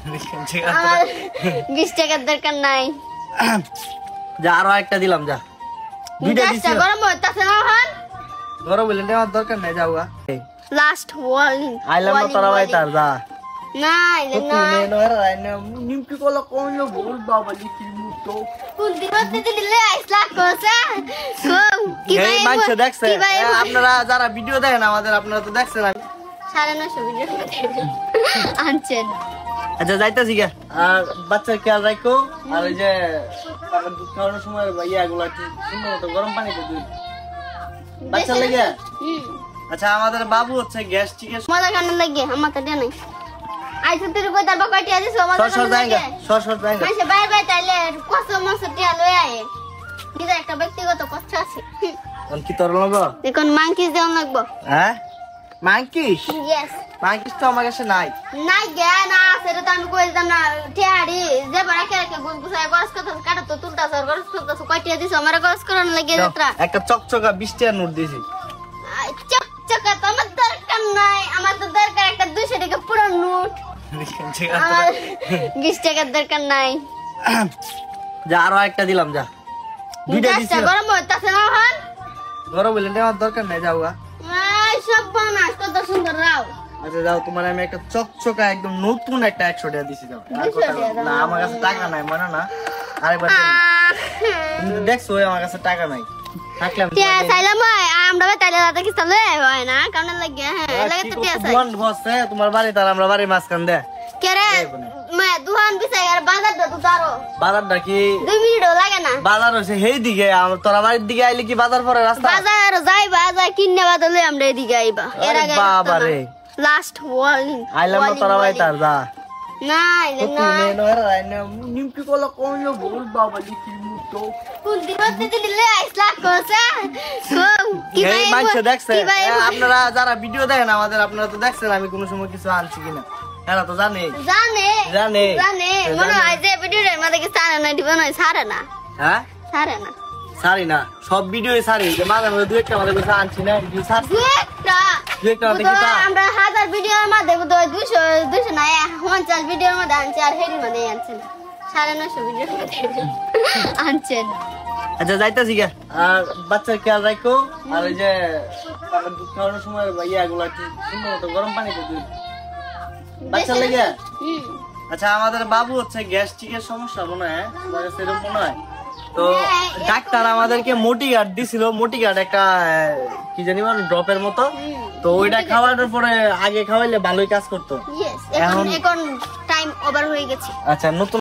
20 টাকার দরকার নাই। যা আরো একটা দিলাম, যা দুইটা দিছি। গরম হইতাছে না হন? গরম হইলে নেওয়ার দরকার নাই, যাওগা। Last warning. আইলাম না তোরা ভাই তার যা। না না নিমকি কলা কোন ভুল বাবা লিখি মুতো। কোন দিনতে দিলে আইসলা কোসা। কি ভাই মাইছে দেখছে আপনারা যারা ভিডিও দেখেন আমাদের, আপনারা তো দেখছেন। 950 ভিডিও আনছেন। আচ্ছা যাইতাছি গা। আর বাচ্চার খেয়াল রাখো। আর ওই যে দুধ খাওয়ানোর সময় ইয়াগুলা কি সুন্দর মতো গরম পানিতে দুধ বাচ্চা লেগে। আচ্ছা আমাদের বাবু হচ্ছে গ্যাস্ট্রিকের মজা কান লাগে, আমার তো দেয় নাই। আইছে তুই কই তারপর কয়টা দিছ মজা সর যায়গা, সর যায়গা। আইছে বাইরে বাইরে তাইলে কত মাছ টিয়া লই আয়। দিদা একটা ব্যক্তিগত কষ্ট আছে। কোন কি তোর লাগবে? দেখুন মাংকিস দেন লাগবে। হ্যাঁ মাংকিস? ইয়েস। মাংকিস তো আমার কাছে নাই। নাই গে না, সেটা তো আমি কই দিতাম না। টিয়াড়ি যে বড় কে গুছগুছায় গরস কথা কাটা তো তুলতাছ আর গরস করতাছ। কয়টা দিছ আমারে গরস করার লাগে যাত্রা। একটা চকচকা 20 টাকা নোট দিছি। চকচকা তো আমার দরকার নাই, আমার তো দরকার একটা 200 টাকা পুরো নোট। 20 টাকার দরকার নাই। যা আরো একটা দিলাম, যা দুইটা দিছি। গরম হইতাছে না হন? গরম হইলে নেওয়ার দরকার নাই, যাওগা। সব বানাস কত সুন্দর রাও। আচ্ছা যাও, তোমার আমি একটা চকচকা একদম নতুন একটা 100 টাকা দিছি, যাও। না আমার কাছে টাকা নাই, মানে না। আরেকবার তুমি দেখছো আমার কাছে টাকা নাই। থাকলাম টিয়া চাইলাম আমরা তাইলে দাদা কি চলে হয় না কারণ লাগে। হ্যাঁ লাগে তো টিয়া চাই। দুহান বসে তোমার বাড়ি, তার আমরা বাড়ি মাঝখান দে কে রে মে দুহান বিছাই আর বাজার দে তো তারো বাজারটা কি 2 মিনিটও লাগে না। বাজার হইছে সেই দিকে, তোরা বাড়ির দিকে আইলে কি বাজার পরে রাস্তা? বাজার যাইবা যাই কিনে বাদলে আমরা এদিকে আইবা। এর আগে বাবা রে লাস্ট ওয়ার্নিং। আইলাম না তোরা ভাই তার যা। নাই না নিমকি কলা কোন ভুল বাবা লিখি মুতো। কোন দিনতে দিলে আইসলা কোসা। কি ভাই মাইছে দেখছে আপনারা যারা ভিডিও দেখেন আমাদের, আপনারা তো দেখছেন আমি কোন সময় কিছু আনছি কিনা। এরা তো জানে জানে জানে জানে মনে হয় যে ভিডিওর মধ্যে কি সারা না দিবা না, সারা না। হ্যাঁ সারা না সারি না, সব ভিডিওই সারি। যে মাঝে মাঝে 2 একটা আমাদের কিছু আনছি না, কিছু সারছি 2 একটা আমাদের কিছু। আমরা 1000 ভিডিওর মধ্যে 200 না 50 ভিডিওর মধ্যে আনছি আর হেরি মধ্যে আনছেন 950 ভিডিওর মধ্যে আনছেন। আচ্ছা যাইতাছি গা। আর বাচ্চার খেয়াল রাখো। আর ওই যে দুধ খাওয়ানোর সময় ইয়াগুলা কি সুন্দর মতো গরম পানিতে দুধ বাচ্চা লেগে। আচ্ছা আমাদের বাবু হচ্ছে গ্যাস্ট্রিকের সমস্যা মনে হয়, সেরকম মনে হয়। তো ডাক্তার আমাদেরকে মোটিগার্ড দিছিল। মোটিগার্ড একটা কি জানি মানে ড্রপের মতো। তো ওইটা খাওয়ানোর পরে আগে খাওয়াইলে ভালোই কাজ করতো। এখন টাইম ওভার হয়ে গেছে। আচ্ছা নতুন